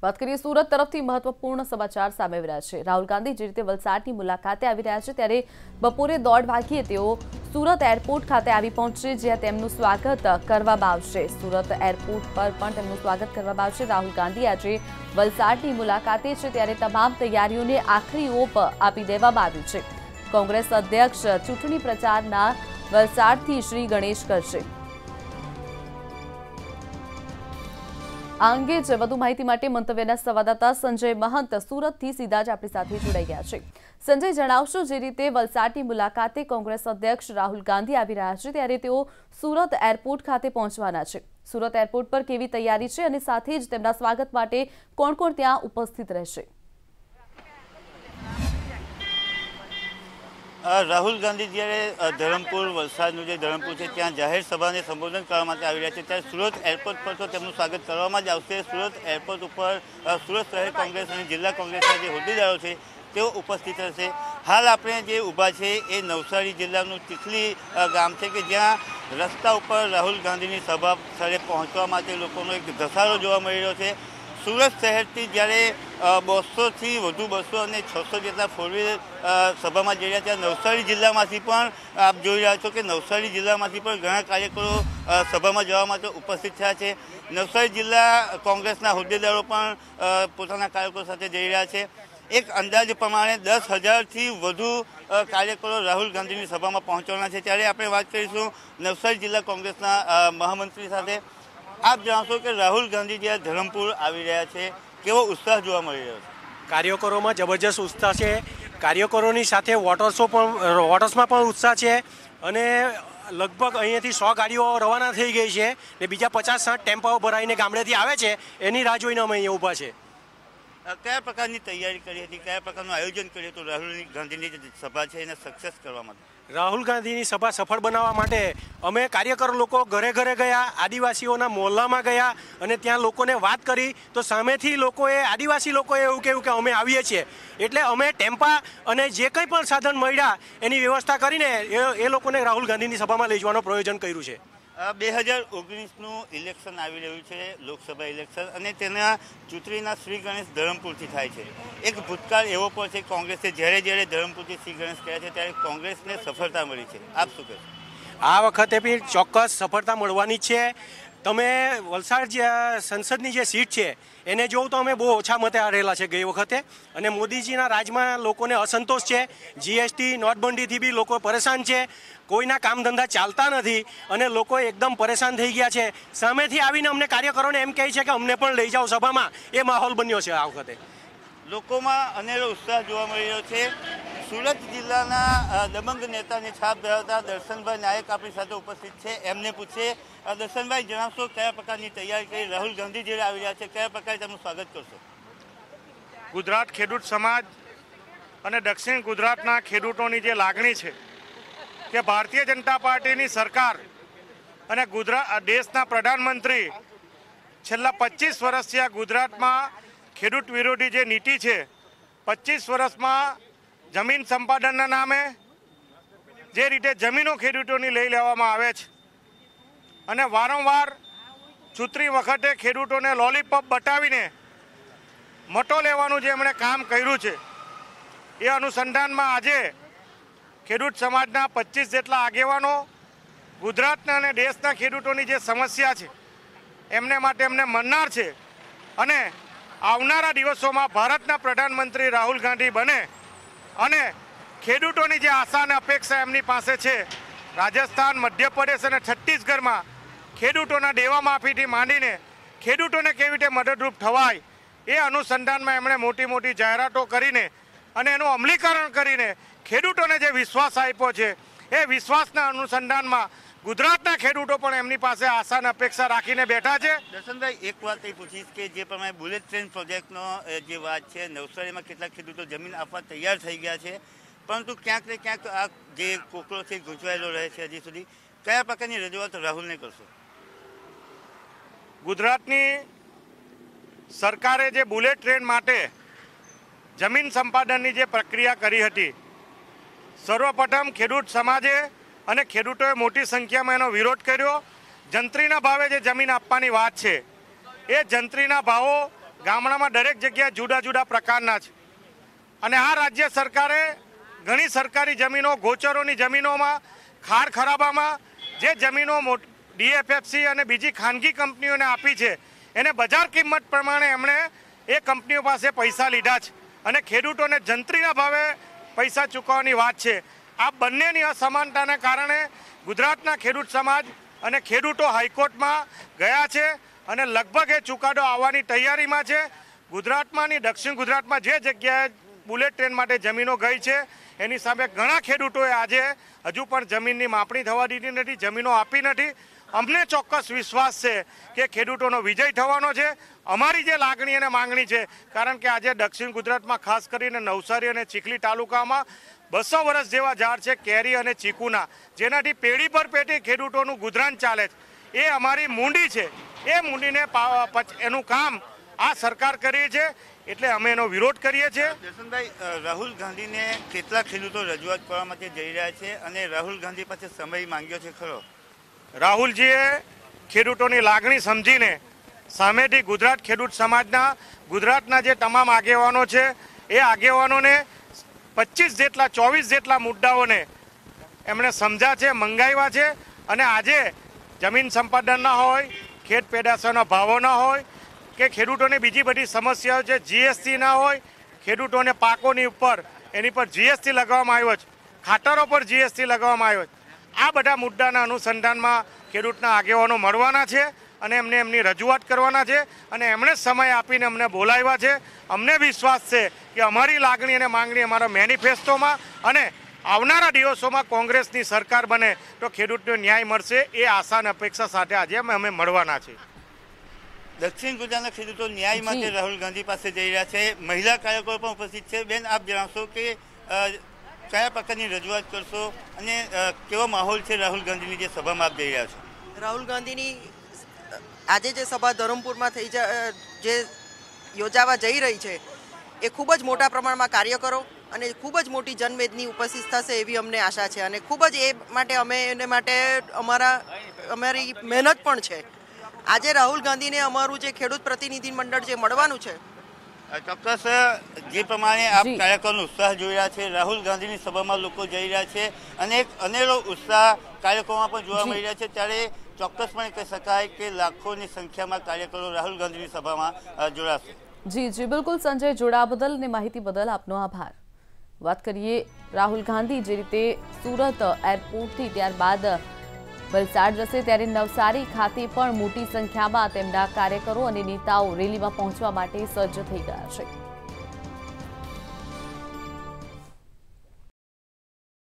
વાત કરીએ સુરત તરફથી મહત્વપૂર્ણ સમાચાર સામે આવી રહ્યા છે। રાહુલ ગાંધી જે રીતે વલસાડની મુલાકાતે આવી રહ્યા છે ત્યારે બપોરે 1:30 વાગ્યે તેઓ સુરત એરપોર્ટ ખાતે આવી પહોંચશે, જ્યાં તેમનું સ્વાગત કરવામાં આવશે। સુરત એરપોર્ટ પર પણ તેમનું સ્વાગત કરવામાં આવશે। રાહુલ ગાંધી આજે વલસાડની મુલાકાતે છે ત્યારે તમામ તૈયારીઓને આખરી ઓપ આપી દેવામાં આવી છે। કોંગ્રેસ અધ્યક્ષ ચૂંટણી પ્રચારના વલસાડથી શ્રી ગણેશ કરશે। આ અંગે જ વધુ માહિતી માટે મંતવ્યના સંવાદદાતા સંજય મહંત સુરતથી સીધા જ આપણી સાથે જોડાઈ ગયા છે। સંજય, જણાવશો, જે રીતે વલસાડની મુલાકાતે કોંગ્રેસ અધ્યક્ષ રાહુલ ગાંધી આવી રહ્યા છે ત્યારે તેઓ સુરત એરપોર્ટ ખાતે પહોંચવાના છે। સુરત એરપોર્ટ પર કેવી તૈયારી છે અને સાથે જ તેમના સ્વાગત માટે કોણ કોણ ત્યાં ઉપસ્થિત રહેશે? રાહુલ ગાંધી જ્યારે ધરમપુર વલસાડનું જે ધરમપુર છે ત્યાં જાહેર સભાને સંબોધન કરવા માટે આવી રહ્યા છે ત્યારે સુરત એરપોર્ટ પર તો તેમનું સ્વાગત કરવામાં જ આવશે। સુરત એરપોર્ટ ઉપર સુરત શહેર કોંગ્રેસ અને જિલ્લા કોંગ્રેસના જે હોદ્દેદારો છે તેઓ ઉપસ્થિત રહેશે। હાલ આપણે જે ઊભા છે એ નવસારી જિલ્લાનું ચીખલી ગામ છે કે જ્યાં રસ્તા ઉપર રાહુલ ગાંધીની સભા સ્થળે પહોંચવા માટે લોકોનો એક ધસારો જોવા મળી રહ્યો છે। સુરત શહેરથી જ્યારે 200થી વધુ બસો અને 600 જેટલા ફોર વ્હીલર સભામાં જઈ રહ્યા છે। નવસારી જિલ્લામાંથી પણ આપ જોઈ રહ્યા છો કે નવસારી જિલ્લામાંથી પણ ઘણા કાર્યકરો સભામાં જવા માટે ઉપસ્થિત થયા છે। નવસારી જિલ્લા કોંગ્રેસના હોદ્દેદારો પણ પોતાના કાર્યકરો સાથે જઈ રહ્યા છે। એક અંદાજ પ્રમાણે 10,000થી વધુ કાર્યકરો રાહુલ ગાંધીની સભામાં પહોંચવાના છે। ત્યારે આપણે વાત કરીશું નવસારી જિલ્લા કોંગ્રેસના મહામંત્રી સાથે। આપ જાણશો કે રાહુલ ગાંધી જ્યારે ધરમપુર આવી રહ્યા છે, કેવો ઉત્સાહ જોવા મળી રહ્યો છે? કાર્યકરોમાં જબરજસ્ત ઉત્સાહ છે। કાર્યકરોની સાથે વોટર્સમાં પણ ઉત્સાહ છે અને લગભગ અહીંયાથી 100 ગાડીઓ રવાના થઈ ગઈ છે ને બીજા 50-60 ટેમ્પાઓ ભરાઈને ગામડેથી આવે છે, એની રાહ જોઈને અમે અહીંયા ઊભા છે। કયા પ્રકારની તૈયારી કરી હતી, કયા પ્રકારનું આયોજન કર્યું હતું રાહુલ ગાંધીની જે સભા છે એને સક્સેસ કરવા માટે? રાહુલ ગાંધીની સભા સફળ બનાવવા માટે અમે કાર્યકર લોકો ઘરે ઘરે ગયા, આદિવાસીઓના મોહલ્લામાં ગયા અને ત્યાં લોકોને વાત કરી તો સામેથી આદિવાસી લોકોએ એવું કહ્યું કે અમે આવીએ છીએ। એટલે અમે ટેમ્પા અને જે કંઈ પણ સાધન મળ્યા એની વ્યવસ્થા કરીને એ લોકોને રાહુલ ગાંધીની સભામાં લઈ જવાનું પ્રયોજન કર્યું છે। 2019નું ઇલેક્શન આવી રહ્યું છે, લોકસભા ઇલેક્શન, અને તેના ચૂંટણીના શ્રી ગણેશ ધરમપુરથી થાય છે। એક ભૂતકાળ એવો પણ છે કોંગ્રેસે જ્યારે ધરમપુરથી શ્રી ગણેશ કર્યા છે ત્યારે કોંગ્રેસને સફળતા મળી છે। આપ શું કહેશો? આ વખતે બી ચોક્કસ સફળતા મળવાની જ છે। તમે વલસાડ સંસદની જે સીટ છે એને જોઉં તો અમે બહુ ઓછા મતે હારેલા છે ગઈ વખતે, અને મોદીજીના રાજમાં લોકોને અસંતોષ છે। જીએસટી નોટબંધીથી બી લોકો પરેશાન છે, કોઈના કામ ધંધા ચાલતા નથી અને લોકો એકદમ પરેશાન થઈ ગયા છે। સામેથી આવીને અમને કાર્યકરોને એમ કહે છે કે અમને પણ લઈ જાઓ સભામાં, એ માહોલ બન્યો છે। આ વખતે લોકોમાં અનેરો ઉત્સાહ જોવા મળી રહ્યો છે। સુરત જિલ્લાના દબંગ નેતાની છાપ ધરાવતા દર્શનભાઈ નાયક આપણી સાથે ઉપસ્થિત છે, એમને પૂછે। દર્શનભાઈ, જણાવશો કયા પ્રકારની તૈયારી કરી? રાહુલ ગાંધી જ્યારે આવી રહ્યા છે કયા પ્રકારે તેમનું સ્વાગત કરશો? ગુજરાત ખેડૂત સમાજ અને દક્ષિણ ગુજરાતના ખેડૂતોની જે લાગણી છે કે ભારતીય જનતા પાર્ટીની સરકાર અને દેશના પ્રધાનમંત્રી છેલ્લા 25 વર્ષથી આ ગુજરાતમાં ખેડૂત વિરોધી જે નીતિ છે, 25 વર્ષમાં જમીન સંપાદનના નામે જે રીતે જમીનો ખેડૂતોની લઈ લેવામાં આવે છે અને વારંવાર ચૂંટણી વખતે ખેડૂતોને લોલીપોપ બતાવીને મતો લેવાનું જે એમણે કામ કર્યું છે, એ અનુસંધાનમાં આજે ખેડૂત સમાજના 25 જેટલા આગેવાનો ગુજરાતના અને દેશના ખેડૂતોની જે સમસ્યા છે એમને માટે એમને મનનાર છે અને આવનારા દિવસોમાં ભારતના પ્રધાનમંત્રી રાહુલ ગાંધી બને અને ખેડૂતોની જે આશા અને અપેક્ષા એમની પાસે છે, રાજસ્થાન, મધ્યપ્રદેશ અને છત્તીસગઢમાં ખેડૂતોના દેવા માફીથી માંડીને ખેડૂતોને કેવી રીતે મદદરૂપ થવાય એ અનુસંધાનમાં એમણે મોટી જાહેરાતો કરીને અને એનું અમલીકરણ કરીને ખેડૂતોને જે વિશ્વાસ આપ્યો છે એ વિશ્વાસના અનુસંધાનમાં ગુજરાતના ખેડૂતો પણ એમની પાસે આશા અને અપેક્ષા રાખીને બેઠા છે। દર્શનભાઈ, એક વાત એ પૂછીશ કે જે પ્રમાણે બુલેટ ટ્રેન પ્રોજેક્ટનો જે વાત છે, નવસારીમાં કેટલાક ખેડૂતો જમીન આપવા તૈયાર થઈ ગયા છે, પરંતુ ક્યાંક ને ક્યાંક આ જે કોકરો છે ગૂંચવાયેલો રહે છે હજી સુધી। કયા પ્રકારની રજૂઆત રાહુલને કરશો? ગુજરાતની સરકારે જે બુલેટ ટ્રેન માટે જમીન સંપાદનની જે પ્રક્રિયા કરી હતી, સર્વપ્રથમ ખેડૂત સમાજે અને ખેડૂતોએ મોટી સંખ્યામાં એનો વિરોધ કર્યો। જંત્રીના ભાવે જે જમીન આપવાની વાત છે એ જંત્રીના ભાવો ગામડામાં દરેક જગ્યાએ જુદા જુદા પ્રકારના છે અને આ રાજ્ય સરકારે ઘણી સરકારી જમીનો, ગોચરોની જમીનોમાં, ખાર ખરાબામાં જે જમીનો ડીએફએફસી અને બીજી ખાનગી કંપનીઓને આપી છે એને બજાર કિંમત પ્રમાણે એમણે એ કંપનીઓ પાસે પૈસા લીધા છે અને ખેડૂતોને જંત્રીના ભાવે પૈસા ચૂકવવાની વાત છે। આ બંનેની અસમાનતાને કારણે ગુજરાતના ખેડૂત સમાજ અને ખેડૂતો હાઈકોર્ટમાં ગયા છે અને લગભગ એ ચુકાદો આવવાની તૈયારીમાં છે। ગુજરાતમાંની દક્ષિણ ગુજરાતમાં જે જગ્યાએ બુલેટ ટ્રેન માટે જમીનો ગઈ છે એની સામે ઘણા ખેડૂતોએ આજે હજુ પણ જમીનની માપણી થવા દીધી નથી, જમીનો આપી નથી। અમને ચોક્કસ વિશ્વાસ છે કે ખેડૂતોનો વિજય થવાનો છે। અમારી જે લાગણી અને માંગણી છે, કારણ કે આજે દક્ષિણ ગુજરાતમાં ખાસ કરીને નવસારી અને ચીખલી તાલુકામાં 200 વર્ષ જેવા ઝાડ છે કેરી અને ચીકુના, જેનાથી પેઢી પર પેઢી ખેડૂતોનું ગુજરાન ચાલે છે। એ અમારી મૂંડી છે, એ મૂંડીને એનું કામ આ સરકાર કરી છે, એટલે અમે એનો વિરોધ કરીએ છીએ। દર્શનભાઈ, રાહુલ ગાંધીને કેટલા ખેડૂતો રજૂઆત કરવા માટે જઈ રહ્યા છે અને રાહુલ ગાંધી પાસે સમય માંગ્યો છે ખરો? રાહુલજીએ ખેડૂતોની લાગણી સમજીને સામેથી ગુજરાત ખેડૂત સમાજના, ગુજરાતના જે તમામ આગેવાનો છે એ આગેવાનોને 24 જેટલા મુદ્દાઓને એમણે સમજ્યા છે, મંગાવ્યા છે અને આજે જમીન સંપાદનના હોય, ખેત પેદાશોના ભાવો ના હોય કે ખેડૂતોને બીજી બધી સમસ્યાઓ છે, જીએસટી ના હોય, ખેડૂતોને પાકોની ઉપર એની પર જીએસટી લગાવવામાં આવ્યો છે, ખાતરો પર જીએસટી લગાવવામાં આવ્યો છે। આ બધા મુદ્દાના અનુસંધાનમાં ખેડૂતના આગેવાનો મળવાના છે અને એમને એમની રજૂઆત કરવાના છે અને એમણે સમય આપીને અમને બોલાવ્યા છે। અમને વિશ્વાસ છે કે અમારી લાગણી અને માંગણી અમારા મેનિફેસ્ટોમાં અને આવનારા દિવસોમાં કોંગ્રેસની સરકાર બને તો ખેડૂતને ન્યાય મળશે, એ આશા અને અપેક્ષા સાથે આજે અમે મળવાના છીએ। દક્ષિણ ગુજરાતના ખેડૂતો ન્યાય માટે રાહુલ ગાંધી પાસે જઈ રહ્યા છે। મહિલા કાર્યકરો પણ ઉપસ્થિત છે। બેન, આપ જણાવશો કે કયા પ્રકારની રજૂઆત કરશો અને કેવો માહોલ છે રાહુલ ગાંધીની જે સભામાં આપ જઈ રહ્યા છો? રાહુલ ગાંધીની આજે જે સભા ધરમપુરમાં જે યોજાવા જઈ રહી છે એ ખૂબ જ મોટા પ્રમાણમાં કાર્યકરો અને ખૂબ જ મોટી જનમેદની ઉપસ્થિત થશે એવી અમને આશા છે અને ખૂબ જ એ માટે અમે એને માટે અમારી મહેનત પણ છે। આજે રાહુલ ગાંધીને અમારું જે ખેડૂત પ્રતિનિધિ મંડળ જે મળવાનું છે, ચોક્કસ જે પ્રમાણે આપ કાર્યકરનો ઉત્સાહ જોઈ રહ્યા છે, રાહુલ ગાંધીની સભામાં લોકો જઈ રહ્યા છે અને એક અનેરો ઉત્સાહ કાર્યકરોમાં પણ જોવા મળી રહ્યા છે, ત્યારે ચોક્કસપણે કહી શકાય કે લાખોની સંખ્યામાં કાર્યકરો રાહુલ ગાંધીની સભામાં જોડાશે। જી બિલકુલ સંજય, જોડાવા બદલ અને માહિતી બદલ આપનો આભાર। વાત કરીએ રાહુલ ગાંધી જે રીતે સુરત એરપોર્ટથી ત્યારબાદ વલસાડ જશે, ત્યારે નવસારી ખાતે પણ મોટી સંખ્યામાં તેમના કાર્યકરો અને નેતાઓ રેલીમાં પહોંચવા માટે સજ્જ થઈ ગયા છે।